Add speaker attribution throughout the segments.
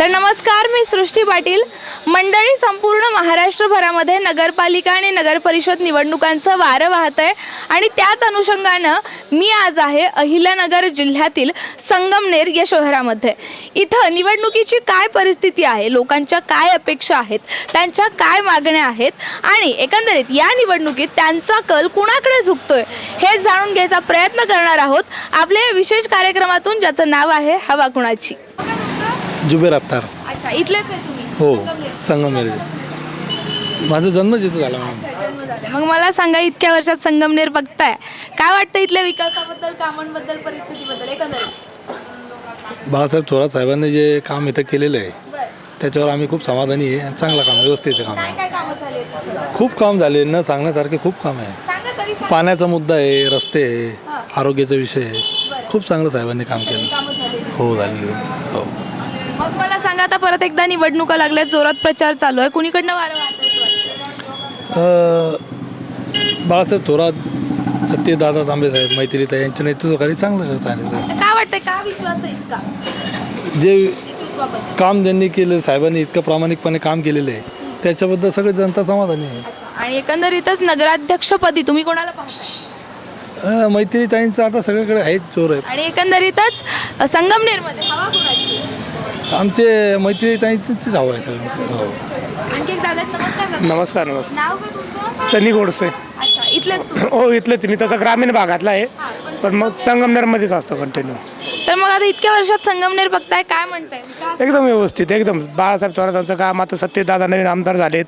Speaker 1: तर नमस्कार, मी सृष्टी पाटील। मंडळी, संपूर्ण महाराष्ट्रभरामध्ये नगरपालिका आणि नगरपरिषद निवडणुकांचं वारं वाहत आहे आणि त्याच अनुषंगानं मी आज आहे अहिल्यानगर जिल्ह्यातील संगमनेर या शहरामध्ये। इथं निवडणुकीची काय परिस्थिती आहे, लोकांच्या काय अपेक्षा आहेत, त्यांच्या काय मागण्या आहेत आणि एकंदरीत या निवडणुकीत त्यांचा कल कुणाकडे झुकतोय हे जाणून घ्यायचा प्रयत्न करणार आहोत आपल्या या विशेष कार्यक्रमातून, ज्याचं नाव आहे हवा कुणाची।
Speaker 2: जुबेर अत्तार।
Speaker 1: अच्छा, इथलेच आहे तुम्ही?
Speaker 2: हो, संगमनेर। माझा जन्म जिथे झाला।
Speaker 1: अच्छा, जन्म झाला। मग मला सांगा, इतक्या वर्षात संगमनेर बघताय, काय वाटतं इथल्या विकासाबद्दल, कामांबद्दल, परिस्थितीबद्दल एकंदरीत?
Speaker 2: बाळासाहेब थोरात साहेबांनी जे काम इथं केलेलं आहे त्याच्यावर आम्ही खूप समाधानी आहे आणि चांगलं काम, व्यवस्थित काम
Speaker 1: काय
Speaker 2: आहे।
Speaker 1: काय कामं झाली आहेत?
Speaker 2: खूप काम झाले, न सांगण्यासारखे खूप काम आहे।
Speaker 1: सांगा तरी, सांगा।
Speaker 2: पाण्याचा मुद्दा आहे, रस्ते आहे, आरोग्याचा विषय आहे, खूप चांगलं साहेबांनी काम केलं।
Speaker 1: कामं झाली।
Speaker 2: हो, झालेलं हो।
Speaker 1: मग मला सांगा, आता परत एकदा निवडणुका लागल्या, जोरात प्रचार चालू आहे, कुणीकडनं वारं वाहतंय
Speaker 2: बाळासाहेब थोरात, सत्यदादा तांबे साहेब, मैत्रीताई यांच्या नेतृत्वाखाली चांगलं चालेल।
Speaker 1: काय वाटतंय, का विश्वास आहे इतका
Speaker 2: जे
Speaker 1: नेतृत्वाबद्दल?
Speaker 2: काम ज्यांनी केलं, साहेबांनी इतकं प्रामाणिकपणे काम केलेलं आहे त्याच्याबद्दल सगळी जनता समाधानी आहे।
Speaker 1: अच्छा, आणि एकंदरीतच नगराध्यक्षपदी तुम्ही कोणाला पाहताय?
Speaker 2: मैत्रीताईंचं आता सगळीकडे आहेच जोर आहे।
Speaker 1: आणि एकंदरीतच संगमनेरमध्ये हवा कुणाची?
Speaker 2: आमचे मैत्रीताईंचीच हवं आहे सगळ्यांचं। हो।
Speaker 1: आणखी एक दादा, नमस्कार दादा।
Speaker 3: नमस्कार नमस्कार।
Speaker 1: नाव काय तुमचं?
Speaker 3: सनी गोडसे।
Speaker 1: अच्छा, इथलेच तुम्ही?
Speaker 3: हो, इथलेच। मी तसं ग्रामीण भागातला आहे, पण मग संगमनेरमध्येच असतो कंटिन्यू।
Speaker 1: तर मग आता इतक्या वर्षात संगमनेर बघताय, काय म्हणताय विकास?
Speaker 3: एकदम व्यवस्थित, एकदम बाळासाहेब थोरातांचं काम, आता सत्यदादा नवीन आमदार झालेत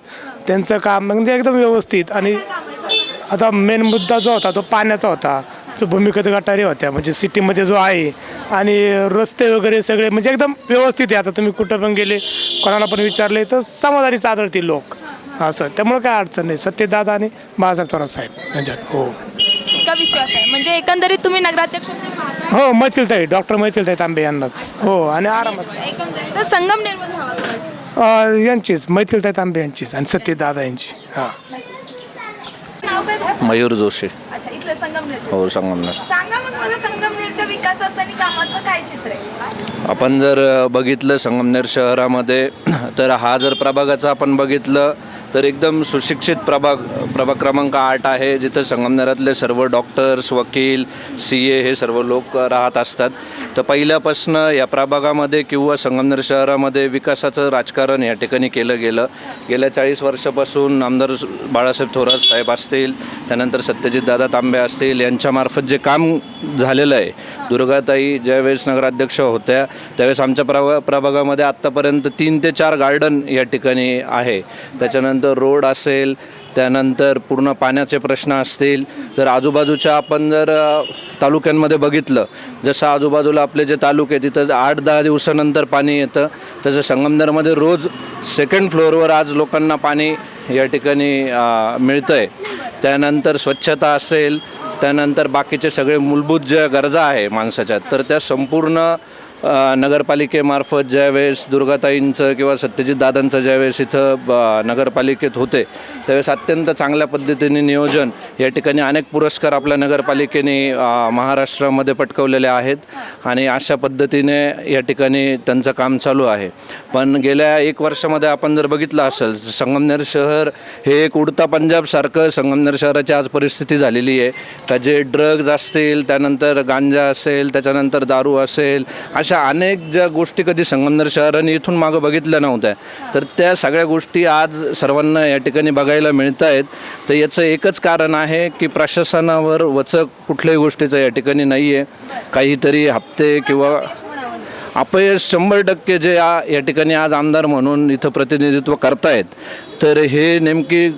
Speaker 3: त्यांचं काम म्हणजे एकदम व्यवस्थित। आणि
Speaker 1: काम आहे सगळं?
Speaker 3: आता मेन मुद्दा जो होता तो पाण्याचा होता, जो भूमिगत गटारी होत्या म्हणजे सिटीमध्ये जो आहे, आणि रस्ते वगैरे सगळे म्हणजे एकदम व्यवस्थित आहे। आता तुम्ही कुठं पण गेले, कोणाला पण विचारले तर समाधानीच आढळतील लोक असं, त्यामुळे काय अडचण नाही। सत्यदादा आणि बाळासाहेब थोरात साहेब यांच्यात हो
Speaker 1: इतका विश्वास आहे म्हणजे एकंदरीत तुम्ही नगराध्यक्ष पाहताय?
Speaker 3: हो, मैथिलताई, डॉक्टर मैथिलताई तांबे यांनाच। हो, आणि आरामात
Speaker 1: एकंदरीत संगमनेरमध्ये हवा कोणाची?
Speaker 3: यांचीच, मैथिलताई तांबे यांचीच आणि सत्यदादा यांची। हां,
Speaker 1: नाव काय तुमचं?
Speaker 4: मयूर जोशी।
Speaker 1: अच्छा, इथलं संगमनेर?
Speaker 4: हो, संगमनेर।
Speaker 1: सांगा मग मला, संगमनेरच्या विकासाचं आणि कामाचं काय चित्र आहे?
Speaker 4: आपण जर बघितलं संगमनेर शहरामध्ये, तर हा जर प्रभागाचा आपण बघितलं तर एकदम सुशिक्षित प्रभाग क्रमांक 8 आहे, जिथं संगमनेरातले सर्व डॉक्टर्स, वकील, CA हे सर्व लोक राहत असतात। तर पहिल्यापासनं या प्रभागामध्ये किंवा संगमनेर शहरामध्ये विकासाचं राजकारण या ठिकाणी केलं गेलं। गेल्या 40 वर्षापासून आमदार बाळासाहेब थोरात साहेब असतील, त्यानंतर सत्यजितदादा तांबे असतील, यांच्यामार्फत जे काम झालेलं आहे। दुर्गाताई ज्यावेळेस नगराध्यक्ष होत्या त्यावेळेस आमच्या प्रभागामध्ये आत्तापर्यंत 3 ते 4 गार्डन या ठिकाणी आहे। त्याच्यानंतर रोड असेल, त्यानंतर पूर्ण पाण्याचे प्रश्न असतील। जर आजूबाजूच्या आपण जर तालुक्यांमध्ये बघितलं, जसं आजूबाजूला आपले जे तालुके तिथं 8-10 दिवसानंतर पाणी येतं, तसं संगमनेरमध्ये रोज 2nd फ्लोअरवर आज लोकांना पाणी या ठिकाणी मिळतं आहे। त्यानंतर स्वच्छता असेल, त्यानंतर बाकीचे सगळे मूलभूत ज्या गरजा आहे माणसाच्या, तर त्या संपूर्ण नगरपालिकेमार्फत ज्यावेळेस दुर्गाताईंचं किंवा सत्यजितदादांचं ज्यावेळेस इथं नगरपालिकेत होते त्यावेळेस अत्यंत चांगल्या पद्धतीने नियोजन, या ठिकाणी अनेक पुरस्कार आपल्या नगरपालिकेने महाराष्ट्रामध्ये पटकवलेले आहेत आणि अशा पद्धतीने या ठिकाणी त्यांचं काम चालू आहे। पण गेल्या 1 वर्षामध्ये आपण जर बघितलं असेल, संगमनेर शहर हे एक उडता पंजाबसारखं संगमनेर शहराची आज परिस्थिती झालेली आहे। का जे ड्रग्ज असतील, त्यानंतर गांजा असेल, त्याच्यानंतर दारू असेल, अशा अनेक ज्या गोष्टी कधी संगमनेर शहराने इथून मागं बघितल्या नव्हत्या, तर त्या सगळ्या गोष्टी आज सर्वांना या ठिकाणी बघायला मिळत आहेत। तर याचं एकच कारण आहे की प्रशासनावर वचक कुठल्याही गोष्टीचं या ठिकाणी नाही आहे। काहीतरी हप्ते किंवा अपयश 100% जे या ठिकाणी आज आमदार म्हणून इथं प्रतिनिधित्व करतायत, तर हे नेमकी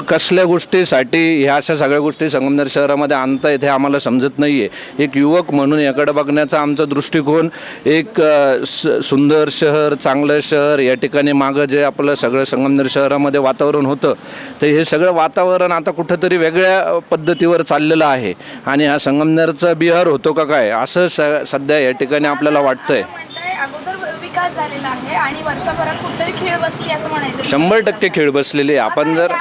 Speaker 4: कसल्या गोष्टीसाठी ह्या अशा सगळ्या गोष्टी संगमनेर शहरामध्ये आणतायत हे आम्हाला समजत नाही आहे। एक युवक म्हणून याकडे बघण्याचा आमचा दृष्टिकोन, एक सुंदर शहर, चांगलं शहर, या ठिकाणी मागं जे आपलं सगळं संगमनेर शहरामध्ये वातावरण होतं, तर हे सगळं वातावरण आता कुठंतरी वेगळ्या पद्धतीवर चाललेलं आहे आणि हा संगमनेरचा बिहार होतो का काय, असं सध्या या ठिकाणी आपल्याला वाटतंय।
Speaker 1: अगोदर विकास झालेला आहे आणि वर्षभरात कुठेतरी खेळ बसली असं म्हणायचं?
Speaker 4: 100% खेळ बसलेली आहे। आपण जर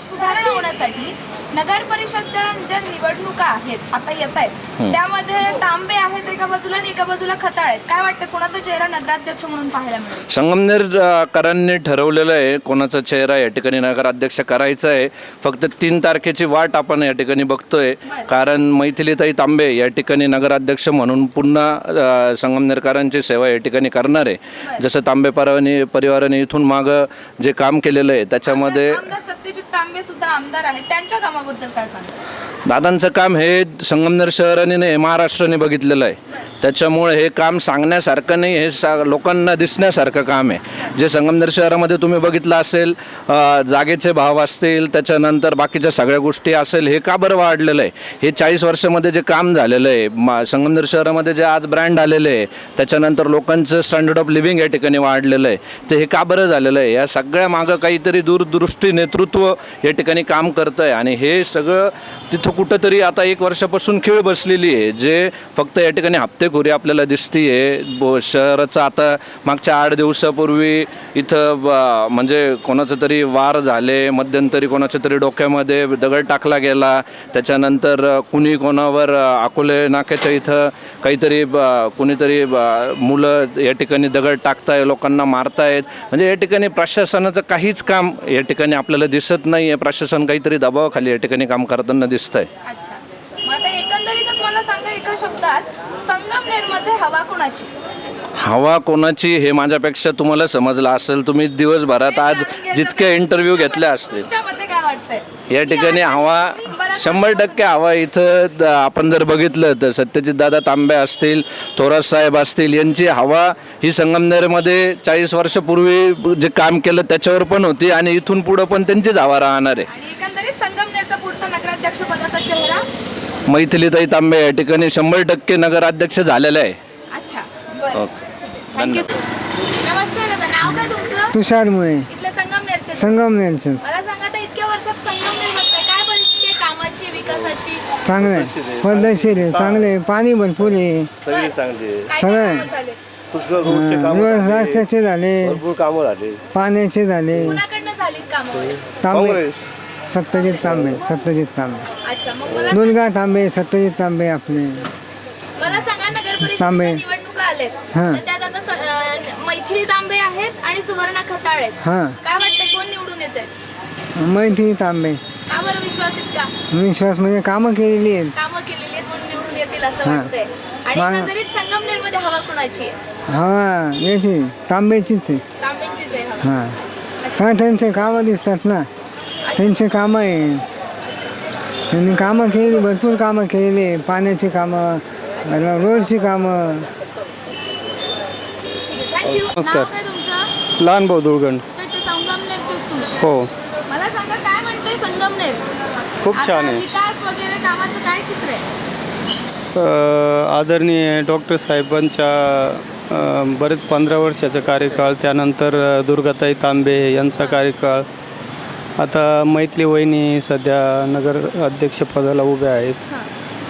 Speaker 1: सुधारणा होण्यासाठी नगर परिषदच्या ज्या निवडणुका आहेत आता येत आहेत त्यामध्ये तांबे आहेत एका बाजूला आणि एका बाजूला खताळ आहेत. काय वाटतं कोणाचा चेहरा नगराध्यक्ष म्हणून पाहायला मिळेल?
Speaker 4: संगमनेरकरांनी ठरवलेलं आहे कोणाचा चेहरा या ठिकाणी नगराध्यक्ष करायचा आहे. फक्त 3 तारखेची वाट आपण या ठिकाणी बघतोय, कारण मैथिलीताई तांबे या ठिकाणी नगराध्यक्ष म्हणून पुन्हा संगमनेरकरांची सेवा या ठिकाणी करणार आहे. जसं तांबे परिवाराने इथून मागं जे काम केलेलं आहे त्याच्यामध्ये
Speaker 1: आमदार सत्यजित तांबे सुद्धा आमदार आहेत, त्यांच्या कामाबद्दल काय सांगता?
Speaker 4: दादांचं काम हे संगमनेर शहराने नाही महाराष्ट्राने बघितलेलं आहे. त्याच्यामुळे हे काम सांगण्यासारखं नाही, हे लोकांना दिसण्यासारखं काम आहे. जे संगमनेर शहरामध्ये तुम्ही बघितलं असेल जागेचे भाव असतील, त्याच्यानंतर बाकीच्या सगळ्या गोष्टी असेल, हे का बरं वाढलेलं आहे? हे 40 वर्षामध्ये जे काम झालेलं आहे संगमनेर शहरामध्ये जे आज ब्रँड आलेले आहे, त्याच्यानंतर लोकांचं स्टँडर्ड ऑफ लिव्हिंग या ठिकाणी वाढलेलं आहे, तर हे का बरं झालेलं आहे? या सगळ्या मागं काहीतरी दूरदृष्टी नेतृत्व या ठिकाणी काम करतं आहे. आणि हे सगळं तिथं कुठंतरी आता 1 वर्षापासून खीळ बसलेली आहे, जे फक्त या ठिकाणी हप्तेखोरी आपल्याला दिसतीये. शहराचं आता मागच्या 8 दिवसापूर्वी इथं म्हणजे कोणाचं तरी वार झाले, मध्यंतरी कोणाच्या तरी डोक्यामध्ये दगड टाकला गेला, त्याच्यानंतर कुणी कोणावर अकोले नाक्याच्या इथं काहीतरी कुणीतरी मुलं या ठिकाणी दगड टाकताय, लोकांना मारतायत. म्हणजे या ठिकाणी प्रशासनाचं काहीच काम या ठिकाणी आपल्याला दिसत नाही आहे. प्रशासन काहीतरी दबावाखाली या ठिकाणी काम करताना दिसतंय.
Speaker 1: अच्छा, मग आता एकंदरीतच मला सांगा एका शब्दात, संगमनेरमध्ये हवा कोणाची?
Speaker 4: हवा कोणाची हे माझ्यापेक्षा तुम्हाला समजलं असेल. तुम्ही दिवसभरात आज जितके इंटरव्ह्यू घेतले असतील,
Speaker 1: तुमच्यामध्ये काय वाटतंय?
Speaker 4: या ठिकाणी हवा 100% हवा इथं आपण जर बघितलं तर सत्यजित दादा तांबे असतील, थोरात साहेब असतील, यांची हवा ही संगमनेरमध्ये 40 वर्षापूर्वी जे काम केलं त्याच्यावर पण होती आणि इथून पुढं पण त्यांचीच हवा राहणार आहे.
Speaker 1: आणि एकंदरीत संगमनेरचा पुढचा नगराध्यक्ष पदाचा चेहरा
Speaker 4: मैथिलीताई तांबे या ठिकाणी 100% नगराध्यक्ष झालेला आहे.
Speaker 1: अच्छा, बरं, थँक्यू. नमस्कार दादा, नाव काय तुमचं?
Speaker 5: तुषार मुळे
Speaker 1: इथले संगमनेरचे.
Speaker 5: संगमनेरचे
Speaker 1: मला सांगा आता इतक्या वर्षात संगमनेरमध्ये काय परिस्थिती आहे कामाची, विकासाची?
Speaker 5: चांगलं आहे, पद्धतशीर आहे, चांगले आहे, पाणी भरपूर आहे,
Speaker 1: काय
Speaker 5: सगळं
Speaker 1: कामं झाले?
Speaker 5: रोज रस्त्याचे झाले, पाण्याचे झाले.
Speaker 1: कुणाकडनं झालीत कामं?
Speaker 5: तांबे सत्यजित तांबे
Speaker 1: अच्छा, मग मला
Speaker 5: दुर्गा तांबे सत्यजित तांबे आपले.
Speaker 1: मला सांगा नगर परिषदेच्या
Speaker 5: तांबे.
Speaker 1: निवडणुका आलेत,
Speaker 5: हां.
Speaker 1: तर त्यात आता मैथिली तांबे आहेत आणि सुवर्णा खताळ आहेत.
Speaker 5: हां,
Speaker 1: काय वाटतंय कोण निवडून येते?
Speaker 5: मैथिली तांबे.
Speaker 1: का बरं विश्वासित का?
Speaker 5: विश्वास म्हणजे कामं केलेली आहेत.
Speaker 1: कामं केलेली आहेत म्हणून निवडून येतील असं
Speaker 5: हां.
Speaker 1: वाटतंय. आणि
Speaker 5: मा-
Speaker 1: एकंदरीत संगमनेरमध्ये हवा कुणाची आहे?
Speaker 5: हा याची तांब्याचीच आहे.
Speaker 1: तांब्यांचीच आहे हवा.
Speaker 5: हां, का त्यांचे कामं दिसतात ना, त्यांचे कामं आहे. त्यांनी कामं केलेली, भरपूर कामं केलेली आहे, पाण्याची कामं, रोडची कामं.
Speaker 1: थँक्यू.
Speaker 6: नमस्कार.
Speaker 1: नाव काय तुमचं?
Speaker 6: लहान भाऊ दुर्गण.
Speaker 1: इकडचे संगमनेरचेच तुम्ही.
Speaker 6: हो,
Speaker 1: मला सांगा काय म्हणतंय संगमनेर?
Speaker 6: खूप छान
Speaker 1: आता
Speaker 6: आहे.
Speaker 1: विकास वगैरे कामाचं काय चित्र आहे?
Speaker 6: आदरणीय डॉक्टर साहेबांच्या बरेच 15 वर्षाचा कार्यकाळ, त्यानंतर दुर्गाताई तांबे यांचा कार्यकाळ, आता मैथिली वहिनी सध्या नगर अध्यक्षपदाला उभ्या आहेत.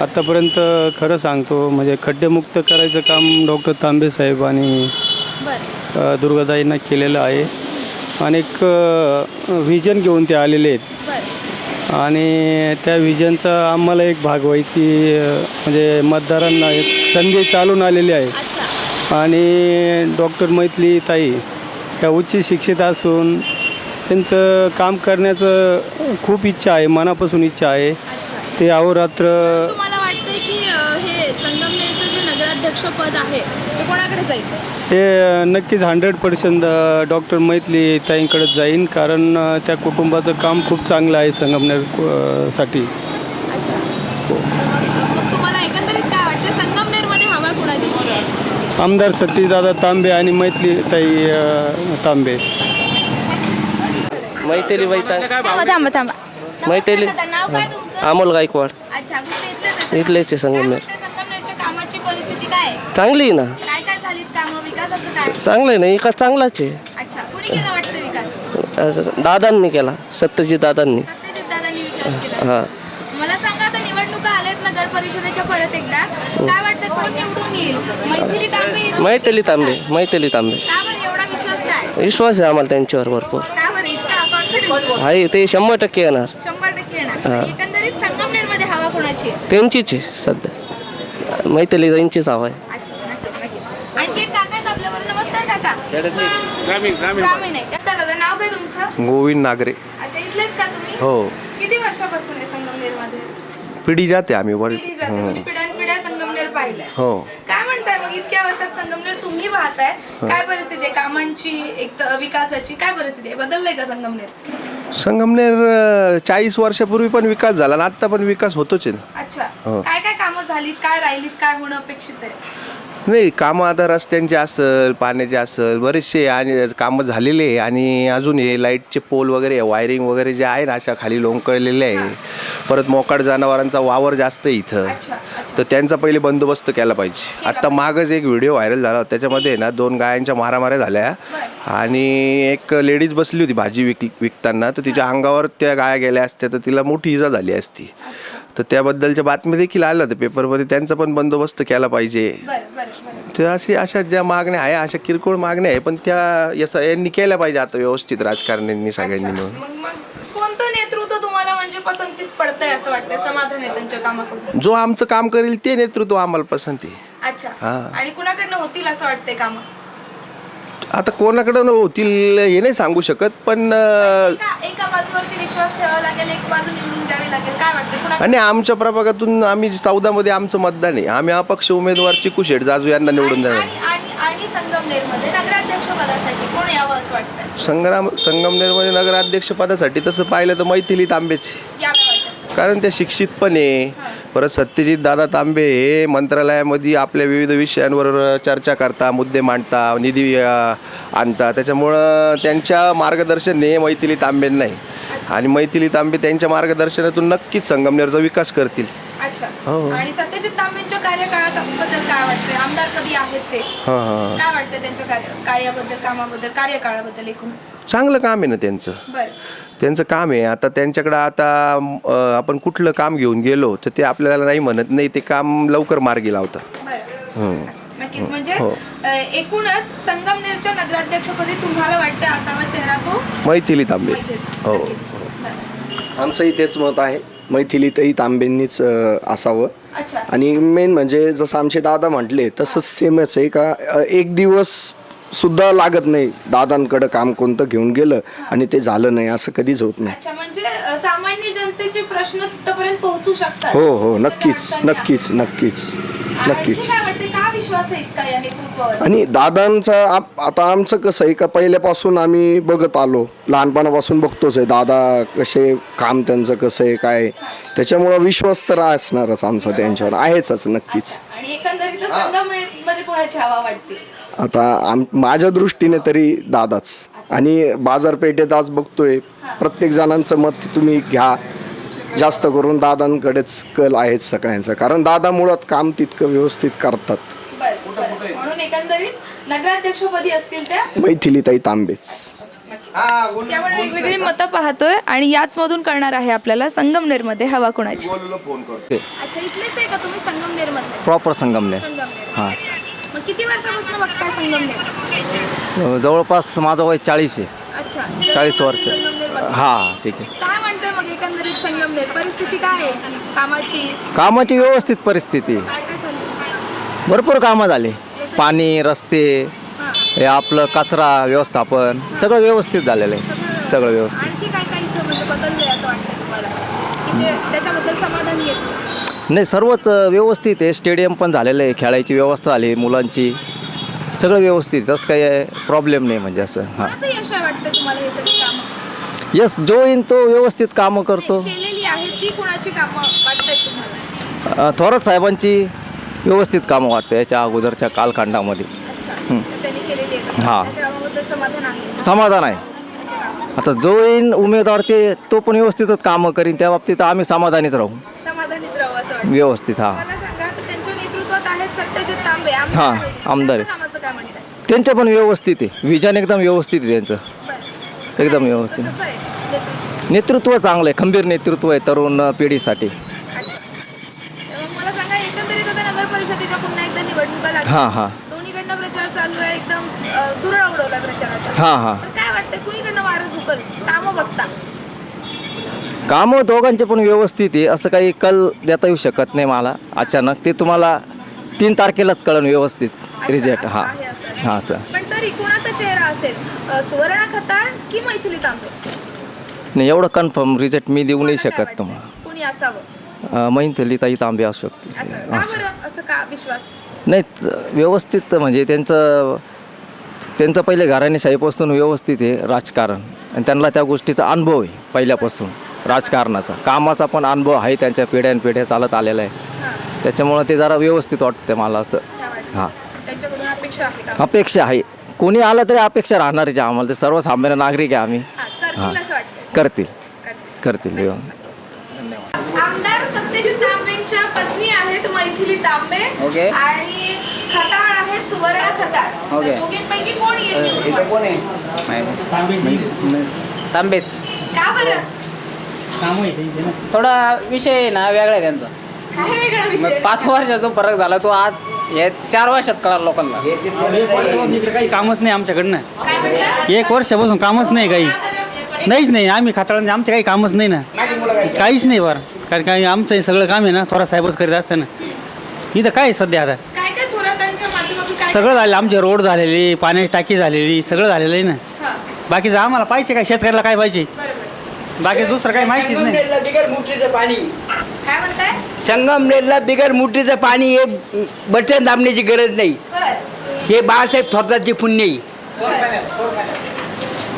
Speaker 6: आत्तापर्यंत खरं सांगतो म्हणजे खड्डेमुक्त करायचं काम डॉक्टर तांबे साहेब आणि
Speaker 1: बरं,
Speaker 6: दुर्गाताईंना केलेलं आहे. अनेक व्हिजन घेऊन ते आलेले आहेत
Speaker 1: बरं.
Speaker 6: आणि त्या व्हिजनचा आम्हाला एक भाग व्हायची म्हणजे मतदारांना एक संधी चालून आलेली आहे.
Speaker 1: अच्छा,
Speaker 6: आणि डॉक्टर मैथिली ताई ह्या उच्च शिक्षित असून त्यांचं काम करण्याचं खूप इच्छा आहे, मनापासून इच्छा आहे.
Speaker 1: अच्छा.
Speaker 6: ते अहोरात्र
Speaker 1: तुम्हाला वाटतंय की हे संगमनेरचं जे नगराध्यक्ष पद आहे ते कोणाकडे जाईल?
Speaker 6: हे नक्कीच 100% डॉक्टर मैथिली ताईंकडे जाईन, कारण त्या कुटुंबाचं काम खूप चांगलं आहे संगमनेर साठी.
Speaker 1: अच्छा, मग तुम्हाला एकंदरीत काय वाटतं संगमनेरमध्ये हवा कुणाची?
Speaker 6: आमदार सतीदादा तांबे आणि मैथिली ताई तांबे.
Speaker 7: मैथिलीबाई
Speaker 1: थांबा.
Speaker 7: मैथिली.
Speaker 1: नमस्कार दादा, नाव काय तुमचं?
Speaker 7: अमोल गायकवाड.
Speaker 1: अच्छा, कुठे इथलेच आहे?
Speaker 7: इथलेच आहे संगमनेर.
Speaker 1: काय वाटतं संगमनेरच्या कामाची परिस्थिती काय आहे?
Speaker 7: चांगली आहे ना,
Speaker 1: काय काय झालीत कामं, विकासाचं काय?
Speaker 7: चांगलं आहे ना, विकास चांगलाच आहे.
Speaker 1: अच्छा, कुणी केला वाटतं विकास?
Speaker 7: दादांनी केला, सत्यजित दादांनी.
Speaker 1: सत्यजित दादांनी विकास केला.
Speaker 7: हां,
Speaker 1: मला सांगा आता निवडणुका आल्यात नगर परिषदेच्या परत एकदा, काय वाटतं कोण निवडून येईल? मैथिली तांबे येतील?
Speaker 7: मैथिली तांबे. मैथिली तांबे.
Speaker 1: का बरं एवढा विश्वास काय?
Speaker 7: विश्वास आहे आम्हाला त्यांच्यावर भरपूर
Speaker 1: का बरं इतका कॉन्फिडन्स?
Speaker 7: आहे. ते 100% येणार.
Speaker 1: 100% येणार. एकंदरीत कुणाची आहे?
Speaker 7: त्यांचीच आहे सध्या मैथिली यांचीच हवा आहे.
Speaker 1: अच्छा, नक्कीच, नक्कीच. आणखी एक काका आहेत आपल्याबरोबर. नमस्कार काका. ग्रामीण आहे का? दादा नाव काय तुमचं?
Speaker 8: गोविंद नागरे.
Speaker 1: अच्छा, इथलेच का तुम्ही?
Speaker 8: हो,
Speaker 1: किती वर्षापासून आहे संगमनेरमध्ये?
Speaker 8: पिढी जाते आम्ही वर.
Speaker 1: पिढी जाते, म्हणजे पिढ्यानपिढ्या संगमनेर पाहिलंय.
Speaker 8: हो,
Speaker 1: काय म्हणताय मग इतक्या वर्षात संगमनेर तुम्ही पाहताय, काय परिस्थिती आहे कामांची, एक तर विकासाची काय परिस्थिती आहे? बदललंय का संगमनेर?
Speaker 8: संगमनेर 40 वर्षापूर्वी पण विकास झाला ना, आता पण विकास होतोच आहे ना.
Speaker 1: अच्छा,
Speaker 8: हो.
Speaker 1: काय काय कामं झालीत, काय राहिलीत, काय होणं अपेक्षित आहे?
Speaker 8: नाही, कामं आता रस्त्यांचे असेल, पाण्याचे असेल, बरेचसे आणि कामं झालेले आहे. आणि अजून हे लाईटचे पोल वगैरे वायरिंग वगैरे जे आहे ना, अशा खाली लोंकळलेले आहे. परत मोकाट जनावरांचा वावर जास्त आहे इथं,
Speaker 1: अच्छा, अच्छा.
Speaker 8: तर त्यांचा पहिले बंदोबस्त केला पाहिजे. आत्ता मागच एक व्हिडिओ व्हायरल झाला होता, त्याच्यामध्ये ना 2 गायांच्या मारामाऱ्या झाल्या आणि एक लेडीज बसली होती भाजी विकताना, तर तिच्या अंगावर त्या गाया गेल्या असत्या तर तिला मोठी इजा झाली असती. तर त्याबद्दलच्या बातम्या देखील आल्या होत्या पेपरमध्ये, त्यांचा पण बंदोबस्त केला पाहिजे.
Speaker 1: बरं बरं बरं.
Speaker 8: तर अशा ज्या मागण्या आहे, अशा किरकोळ मागण्या आहे, पण त्या यांनी केल्या पाहिजे आता व्यवस्थित, राजकारण्यांनी सगळ्यांनी मिळून.
Speaker 1: मग कोणतं नेतृत्व तुम्हाला म्हणजे पसंतीस पडतंय असं वाटतंय? समाधान आहे त्यांच्या कामाकडून?
Speaker 8: जो आमचं काम करेल ते नेतृत्व आम्हाला पसंती.
Speaker 1: अच्छा,
Speaker 8: हा.
Speaker 1: आणि कुणाकडनं होतील असं वाटतंय कामं?
Speaker 8: आता कोणाकडं होतील हे नाही सांगू शकत, पण
Speaker 1: एका बाजूवरती विश्वास ठेवावा लागेल, एक बाजू निवडून द्यावी लागेल, काय वाटतं कुणा?
Speaker 8: आणि आमच्या प्रभागातून आम्ही 14 मध्ये आमचं मतदान आहे. आम्ही अपक्ष उमेदवार चिकू शेठ जाजू यांना निवडून देणार.
Speaker 1: आणि संगमनेरमध्ये नगराध्यक्ष पदासाठी कोण यावं असं वाटतंय?
Speaker 8: संगमनेरमध्ये नगराध्यक्ष पदासाठी तसं पाहिलं तर मैथिली तांबेच,
Speaker 1: यावं वाटतं.
Speaker 8: कारण त्या शिक्षित पण आहे. परत सत्यजित दादा तांबे हे मंत्रालयामध्ये आपल्या विविध विषयांवर चर्चा करता, मुद्दे मांडता, निधी आणता, त्याच्यामुळं त्यांच्या मार्गदर्शनाने मैथिली तांबे नाही. आणि मैथिली तांबे त्यांच्या मार्गदर्शनातून नक्कीच संगमनेरचा विकास करतील.
Speaker 1: अच्छा,
Speaker 8: हो.
Speaker 1: आणि सत्यजित तांबेंच्या कार्यकाळाबद्दल काय वाटतंय? आमदार कधी आहेत ते? काय वाटतं त्यांच्या कार्याबद्दल, कामाबद्दल, कार्यकाळाबद्दल एकूणच?
Speaker 8: चांगलं काम आहे ना त्यांचं.
Speaker 1: बरं.
Speaker 8: त्यांचं काम आहे. आता त्यांच्याकडं आता आपण कुठलं काम घेऊन गेलो तर ते आपल्याला नाही म्हणत नाही, ते काम लवकर मार्गी लावतात.
Speaker 1: बरं. अच्छा, नक्कीच. म्हणजे एकूणच संगमनेरच्या नगराध्यक्षपदी तुम्हाला वाटतं असावा चेहरा तो
Speaker 8: मैथिली तांबे. हो,
Speaker 1: नक्कीच. बरं.
Speaker 9: आमचंही तेच मत आहे, मैथिलीतही तांबेंनीच असावं.
Speaker 1: अच्छा.
Speaker 9: आणि मेन म्हणजे जसं आमचे दादा म्हटले तसंच सेमच आहे का, एक दिवस सुद्धा लागत नाही दादांकडं काम कोणतं घेऊन गेलं आणि ते झालं नाही असं कधीच होत नाही.
Speaker 1: अच्छा, म्हणजे सामान्य जनतेचे प्रश्न तिथपर्यंत पोहोचू शकतात.
Speaker 9: हो हो, नक्कीच नक्कीच नक्कीच नक्कीच.
Speaker 1: काय वाटतं, का विश्वास आहे इतका या नेतृत्वावर?
Speaker 9: आणि दादांचा आता आमचं कसं आहे का, पहिल्यापासून आम्ही बघत आलो, लहानपणापासून बघतोच आहे दादा कसे काम त्यांचं कसं आहे काय, त्याच्यामुळं विश्वास तर असणारच आमचा त्यांच्यावर आहेच नक्कीच.
Speaker 1: आणि एकंदरीत संगमनेरमध्ये कोणाची हवा वाटते?
Speaker 9: आता माझ्या दृष्टीने तरी दादाच. आणि बाजारपेठेत आज बघतोय प्रत्येक जणांचं मत तुम्ही घ्या, जास्त करून दादांकडेच कल आहेच सगळ्यांचा, कारण दादा मुळात काम तितकं व्यवस्थित करतात.
Speaker 1: बरं. म्हणून एकंदरीत नगराध्यक्षपदी असतील त्या
Speaker 9: मैथिलीताई तांबेच.
Speaker 1: त्यामुळे वेगवेगळी मतं पाहतोय आणि याच मधून कळणार आहे आपल्याला संगमनेरमध्ये हवा कोणाची. अच्छा, इथलेच आहे का तुम्ही संगमनेरमध्ये?
Speaker 10: प्रॉपर संगमनेर.
Speaker 1: संगमनेर. अच्छा. मग किती वर्षापासून बघताय संगमनेर?
Speaker 10: जवळपास माझं वय 40 आहे.
Speaker 1: अच्छा,
Speaker 10: 40 वर्ष.
Speaker 1: संगमनेर बघताय.
Speaker 10: हां, ठीक आहे.
Speaker 1: काय म्हणताय मग एकंदरीत संगमनेर परिस्थिती काय आहे कामाची?
Speaker 10: कामाची व्यवस्थित परिस्थिती,
Speaker 1: काय काय चालू?
Speaker 10: भरपूर कामं झाली. पाणी, रस्ते, हे आपलं कचरा व्यवस्थापन सगळं व्यवस्थित झालेलं आहे. सगळं व्यवस्थित.
Speaker 1: आणखी काय काय इथं म्हणजे बदललंय असं वाटतंय तुम्हाला, की जे त्याच्याबद्दल समाधान येतं?
Speaker 10: नाही, सर्वच व्यवस्थित आहे. स्टेडियम पण झालेलं आहे, खेळायची व्यवस्था झाली मुलांची, सगळं व्यवस्थित, तसं काही प्रॉब्लेम नाही म्हणजे असं. हां,
Speaker 1: कोणाचं यश आहे वाटतं तुम्हाला हे सगळी कामं?
Speaker 10: यस, जो येईन तो व्यवस्थित कामं करतो.
Speaker 1: केलेली आहेत ती कोणाची कामं वाटतायत तुम्हाला?
Speaker 10: थोरात साहेबांची व्यवस्थित कामं वाटतं याच्या अगोदरच्या कालखंडामध्ये.
Speaker 1: अच्छा, तर त्यांनी केलेली आहे.
Speaker 10: हां.
Speaker 1: त्याच्या कामाबद्दल समाधान आहे?
Speaker 10: समाधान आहे. आता जो येईन उमेदवार तो पण व्यवस्थितच कामं करीन, त्या बाबतीत आम्ही समाधानीच राहू.
Speaker 1: समाधानीच राहू असं वाटतं.
Speaker 10: व्यवस्थित. हां,
Speaker 1: मला सांगा, तर त्यांच्या नेतृत्वात आहेत सत्यजित तांबे,
Speaker 10: हां, आमदार.
Speaker 1: त्यांच्या कामाचं काय म्हणताय?
Speaker 10: त्यांचं पण व्यवस्थित आहे. विजन एकदम व्यवस्थित आहे त्यांचं,
Speaker 1: बरं.
Speaker 10: एकदम व्यवस्थित.
Speaker 1: कसं आहे नेतृत्व?
Speaker 10: नेतृत्व चांगलं आहे, खंबीर नेतृत्व आहे तरुण पिढीसाठी.
Speaker 1: अच्छा. तर मग मला सांगा, एकंदरीत आता नगर परिषदेच्या पुन्हा एकदा निवडणुका लागल्या.
Speaker 10: हां हां
Speaker 1: दोन्हीकडनं प्रचार चालू आहे, एकदम दुरळा उडवला प्रचाराचा.
Speaker 10: हां हां
Speaker 1: तर काय वाटतंय, कुणीकडनं वारं झुकल कामं बघता?
Speaker 10: कामं दोघांचे पण व्यवस्थित आहे, असं काही कल देता येऊ शकत नाही मला अचानक. ते तुम्हाला 3 तारखेलाच कळण व्यवस्थित रिझल्ट. हां
Speaker 1: आहे असं.
Speaker 10: हां सर.
Speaker 1: पण तरी कुणाचा चेहरा असेल, सुवर्णा खताळ की मैथिली तांबे?
Speaker 10: नाही, एवढं कन्फर्म रिझल्ट मी देऊ नाही
Speaker 1: तुम्हाला काय
Speaker 10: शकत तुम्हाला.
Speaker 1: वाटतंय? कुणी असावं
Speaker 10: मैथिली ताई तांबे असू शकते.
Speaker 1: असं का बरं, असं का विश्वास?
Speaker 10: नाही व्यवस्थित म्हणजे त्यांचं पहिले घराणेशाहीपासून व्यवस्थित आहे राजकारण, आणि त्यांना त्या गोष्टीचा अनुभव आहे पहिल्यापासून राजकारणाचा. कामाचा पण अनुभव आहे, त्यांच्या पिढ्यानपिढ्या चालत आलेला आहे. त्याच्यामुळं ते जरा व्यवस्थित वाटतं मला असं. हां,
Speaker 1: त्यांच्याकडून अपेक्षा आहे का?
Speaker 10: अपेक्षा आहे. कोणी आलं तरी अपेक्षा राहणारच आहे आम्हाला. ते सर्वसामान्य नागरिक आहे आम्ही.
Speaker 1: करतील असं वाटतं?
Speaker 10: करतील.
Speaker 1: आमदार सत्यजित तांबेंच्या पत्नी आहेत मैथिली तांबे आणि खताळ आहेत सुवर्णा खताळ. तर दोघींपैकी कोण येईल निवडून?
Speaker 11: तांबेच.
Speaker 1: का बरं?
Speaker 11: थोडा विषय आहे ना वेगळा आहे त्यांचा.
Speaker 1: काय वेगळा विषय?
Speaker 11: 5 वर्षाचा जो फरक झाला तो आज या 4 वर्षात कळाला लोकांना.
Speaker 6: इकडे काही कामच नाही आमच्याकडनं.
Speaker 1: काय म्हटलं?
Speaker 6: 1 वर्षापासून कामच नाही काही. नाहीच नाही. आम्ही खाताळांचे आमचे काही कामच नाही ना. काहीच नाही बरं. कारण काही आमचं हे सगळं काम आहे ना थोडा साहेबच करीत असतं ना. इथं काय आहे सध्या आता
Speaker 1: काय काय थोरातांच्या माध्यमातून काय
Speaker 6: सगळं झालं. आमचे रोड झालेली, पाण्याची टाकी झालेली, सगळं झालेलं आहे ना.
Speaker 1: हां,
Speaker 6: बाकीचं आम्हाला पाहिजे काय, शेतकऱ्याला काय पाहिजे,
Speaker 1: बरोबर.
Speaker 6: बाकी दुसरं काही माहितीच नाही.
Speaker 11: बिगर मुठीचं पाणी.
Speaker 1: काय म्हणताय?
Speaker 11: संगमनेरला बिगर मुठीचं पाणी हे बटन दाबण्याची गरज नाही.
Speaker 1: बरं.
Speaker 11: हे बाळासाहेब थोरातांची पुण्य आहे.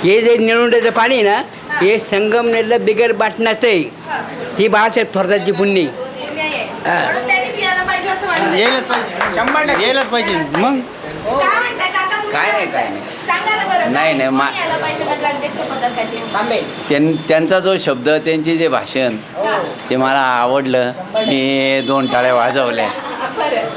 Speaker 11: हे जे निळवंड्याचं पाणी आहे ना हे संगमनेरला बिगर बाटण्याचं आहे. ही बाळासाहेब थोरातांची पुण्य आहे.
Speaker 1: पुण्य आहे. म्हणून त्यांनीच यायला पाहिजे असं वाटतं.
Speaker 6: यायलाच पाहिजे, यायलाच पाहिजे मग.
Speaker 1: काय म्हणताय काका तुम्ही?
Speaker 8: काय नाही, काय नाही.
Speaker 1: सांगा ना बरं.
Speaker 8: नाही, नाही,
Speaker 1: कोण यायला पाहिजे नगराध्यक्ष पदासाठी?
Speaker 8: त्यांचा जो शब्द, त्यांचे जे भाषण ते मला आवडलं. मी 2 टाळ्या वाजवल्या.
Speaker 1: बरं.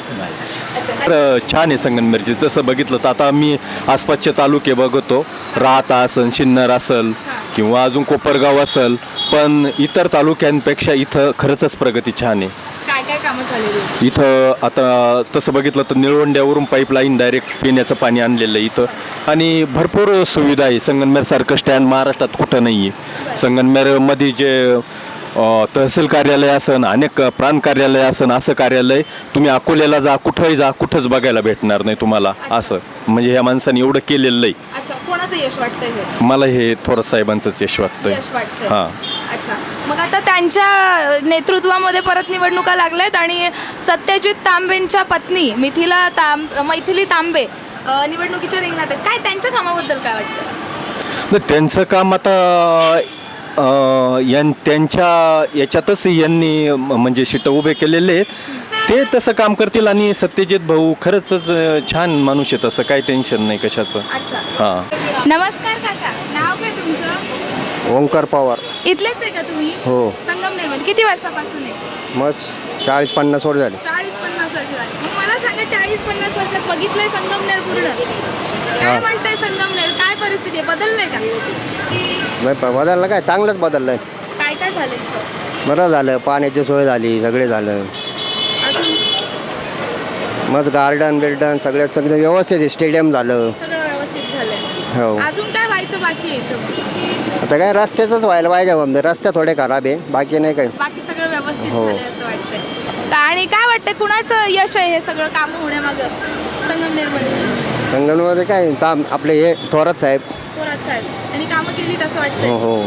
Speaker 12: तर छान आहे संगमनेरची. तसं बघितलं तर आता मी आसपासचे तालुके बघतो, राहता असेल, सिन्नर असेल किंवा अजून कोपरगाव असेल, पण इतर तालुक्यांपेक्षा इथं खरंच प्रगती छान आहे.
Speaker 1: काय काय कामं झालेली?
Speaker 12: इथं आता तसं बघितलं तर निळवंड्यावरून पाईपलाईन डायरेक्ट पिण्याचं पाणी आणलेलं आहे इथं, आणि भरपूर सुविधा आहे. संगमनेरसारखं स्टँड महाराष्ट्रात कुठं नाही आहे. संगमनेरमध्ये जे तहसील कार्यालय असन, अनेक प्रांत कार्यालय असन, असं कार्यालय तुम्ही अकोल्याला जा, कुठंही जा, कुठंच बघायला भेटणार नाही तुम्हाला. असं म्हणजे ह्या माणसाने एवढं केलेलं आहे.
Speaker 1: अच्छा, कोणाचं यश वाटतंय हे?
Speaker 12: मला हे थोरात साहेबांचंच यश वाटतंय.
Speaker 1: यश वाटतंय.
Speaker 12: हां.
Speaker 1: अच्छा, मग आता त्यांच्या नेतृत्वामध्ये परत निवडणुका लागल्यात आणि सत्यजित तांबेंच्या पत्नी मैथिली तांबे निवडणुकीच्या रिंगणात आहेत. काय त्यांच्या कामाबद्दल काय वाटतं?
Speaker 12: त्यांचं काम आता त्यांच्या याच्यातच यांनी म्हणजे शिट्ट उभे केलेले आहेत. ते तसं काम करतील, आणि सत्यजित भाऊ खरंच छान माणूस आहे, तसं काही टेन्शन नाही कशाचं.
Speaker 1: अच्छा.
Speaker 12: हां.
Speaker 1: नमस्कार काका, नाव काय तुमचं?
Speaker 9: ओंकार पवार.
Speaker 1: इथलेच आहे का तुम्ही?
Speaker 9: हो.
Speaker 1: संगमनेरमध्ये किती वर्षापासून आहे?
Speaker 9: मस्त 40-50 वर्ष झाले.
Speaker 1: 40-50 वर्ष झाली. मग मला सांगा, 40-50 वर्षात बघितलंय संगमनेर पूर्ण, काय म्हणताय संगमनेर? काय परिस्थिती आहे? बदललंय का?
Speaker 9: नाही बदललं काय, चांगलंच बदललं.
Speaker 1: काय काय झालं इथं?
Speaker 9: बरं झालं, पाण्याची सोय झाली, सगळे झालं.
Speaker 1: अजून
Speaker 9: मस्त गार्डन बिल्डन सगळं व्यवस्थित आहे. स्टेडियम झालं.
Speaker 1: सगळं व्यवस्थित झालंय.
Speaker 9: हो.
Speaker 1: अजून काय व्हायचं बाकी आहे इथं?
Speaker 9: आता काय रस्त्याचंच व्हायला पाहिजे. म्हणजे रस्ते थोडे खराब आहे, बाकी नाही काय.
Speaker 1: बाकी सगळं व्यवस्थित
Speaker 9: हो.
Speaker 1: झालंय असं वाटतंय. आणि काय वाटतंय कुणाचं यश आहे हे सगळं काम होण्यामागं संगमनेरमध्ये?
Speaker 9: संगममध्ये काय आपले हे थोरात साहेब.
Speaker 1: थोरात साहेब यांनी कामं केली असं वाटतंय.
Speaker 9: हो हो.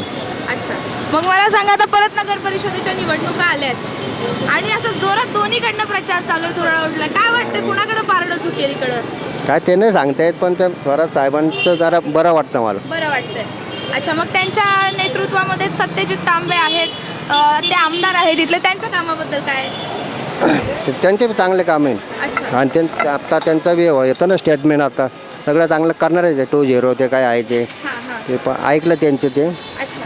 Speaker 1: अच्छा, मग मला सांगा, आता परत नगर परिषदेच्या निवडणुका आल्यात आणि असं जोरात दोन्हीकडनं प्रचार चालू आहे, धुरळा. काय वाटतं कुणाकडं पारडं चुकेल इकडं?
Speaker 9: काय ते नाही सांगता येत, पण ते थोरात साहेबांचं जरा बरं वाटतं मला.
Speaker 1: बरं वाटतंय. अच्छा, मग त्यांच्या नेतृत्वामध्ये सत्यजित तांबे आहेत, ते आमदार आहेत इथले, त्यांच्या कामाबद्दल काय?
Speaker 9: त्यांचे बी चांगले काम आहे.
Speaker 1: अच्छा.
Speaker 9: आणि आता त्यांचं बी येतं ना स्टेटमेंट, आता सगळं चांगलं करणार आहे. 2-0 ते काय आहे ते
Speaker 1: हां हां.
Speaker 9: ते पण ऐकलं त्यांचे ते.
Speaker 1: अच्छा,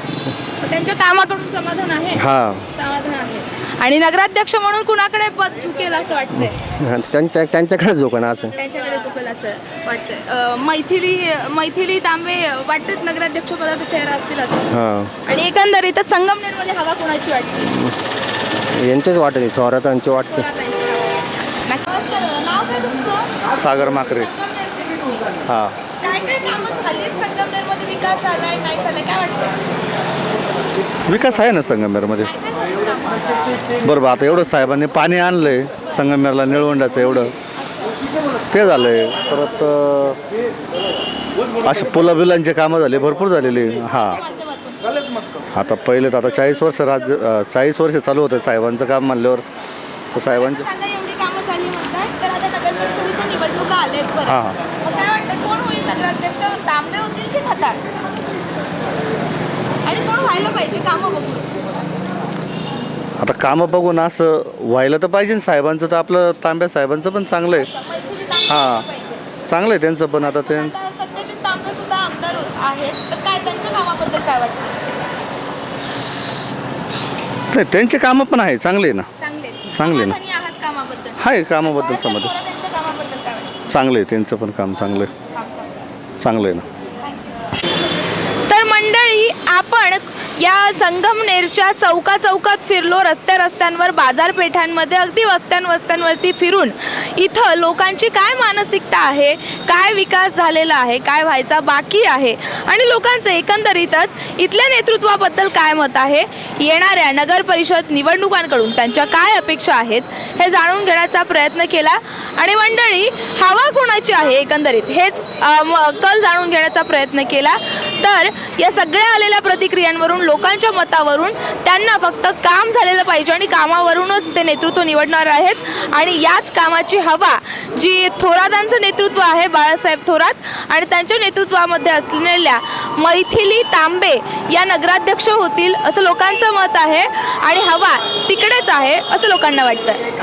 Speaker 1: मग त्यांच्या कामाकडून समाधान आहे?
Speaker 9: हां.
Speaker 1: समाधान आहे. आणि नगराध्यक्ष म्हणून कुणाकडे पद चुकेल असं वाटतंय?
Speaker 9: त्यांच्याकडे झोकणं असं.
Speaker 1: त्यांच्याकडे चुकेल असं वाटतंय. मैथिली तांबे वाटतं नगराध्यक्ष पदाचा चेहरा असतील असं.
Speaker 9: हां.
Speaker 1: आणि एकंदरीतच संगमनेरमध्ये हवा कोणाची वाटते?
Speaker 9: यांचेच वाटते, थोरातांची वाटते.
Speaker 1: थोरातांची हवा. नमस्कार, नाव काय तुमचं?
Speaker 9: सागर माकरे.
Speaker 1: संगमनेरचे तुम्ही.
Speaker 9: हां.
Speaker 1: काय काय कामं झालीत संगमनेरमध्ये? विकास झालाय, काय झालाय, काय वाटतं?
Speaker 13: विकास आहे ना संगमनेरमध्ये. बरोबर, आता एवढं साहेबांनी पाणी आणलंय संगमनेरला, निळवंडाचं एवढं ते झालंय. परत असे पुलाबिलांचे कामं झाले, भरपूर झालेले. हां, आता पहिले तर आता 40 वर्ष चालू होतं साहेबांचं काम म्हणल्यावर तर साहेबांचे.
Speaker 1: सांगा, एवढी कामं झाली म्हणतात, तर आता नगर परिषदेच्या निवडणुका आल्यात परत.
Speaker 13: हां.
Speaker 1: मग काय वाटतं, कोण होईल नगराध्यक्ष? तांबे होतील की खताळ? आणि कोण व्हायला पाहिजे कामं बघून?
Speaker 13: आता कामं बघून असं व्हायला तर पाहिजे ना साहेबांचं, तर आपलं तांब्या साहेबांचं पण चांगलं आहे.
Speaker 1: मैथिली तांबे
Speaker 13: हां.
Speaker 1: व्हायला पाहिजे.
Speaker 13: चांगलं आहे त्यांचं पण. आता ते
Speaker 1: आता सत्यजित तांबे सुद्धा आमदार आहेत, तर काय त्यांच्या कामाबद्दल काय वाटतं?
Speaker 13: नाही, त्यांचे कामं पण आहे, चांगले आहे ना.
Speaker 1: चांगले
Speaker 13: चांगले ना.
Speaker 1: समाधानी आहात कामाबद्दल?
Speaker 13: आहे कामाबद्दल
Speaker 1: बाळासाहेब
Speaker 13: समाधान.
Speaker 1: थोरात यांच्या कामाबद्दल काय वाटतं?
Speaker 13: चांगलं आहे त्यांचं पण काम, चांगलं आहे.
Speaker 1: काम चांगलं.
Speaker 13: चांगलं आहे ना.
Speaker 1: तर मंडळी, आपण या संगमनेरच्या चौकात फिरलो, रस्त्यांवर, बाजारपेठांमध्ये, अगदी वस्त्यांवरती फिरून इथं लोकांची काय मानसिकता आहे, काय विकास झालेला आहे, काय व्हायचा बाकी आहे आणि लोकांचं एकंदरीतच इथल्या नेतृत्वाबद्दल काय मत आहे, येणाऱ्या नगर परिषद निवडणुकांकडून त्यांच्या काय अपेक्षा आहेत हे जाणून घेण्याचा प्रयत्न केला. आणि मंडळी, हवा कोणाची आहे एकंदरीत हेच कल जाणून घेण्याचा प्रयत्न केला. तर या सगळ्या आलेल्या प्रतिक्रियांवरून, लोकांच्या मतावरून त्यांना फक्त काम झालेलं पाहिजे आणि कामावरूनच ते नेतृत्व निवडणार आहेत. आणि याच कामाची हवा जी थोरातांचं नेतृत्व आहे, बाळासाहेब थोरात आणि त्यांच्या नेतृत्वामध्ये असलेल्या मैथिली तांबे या नगराध्यक्ष होतील असं लोकांचं मत आहे आणि हवा तिकडेच आहे असं लोकांना वाटतं.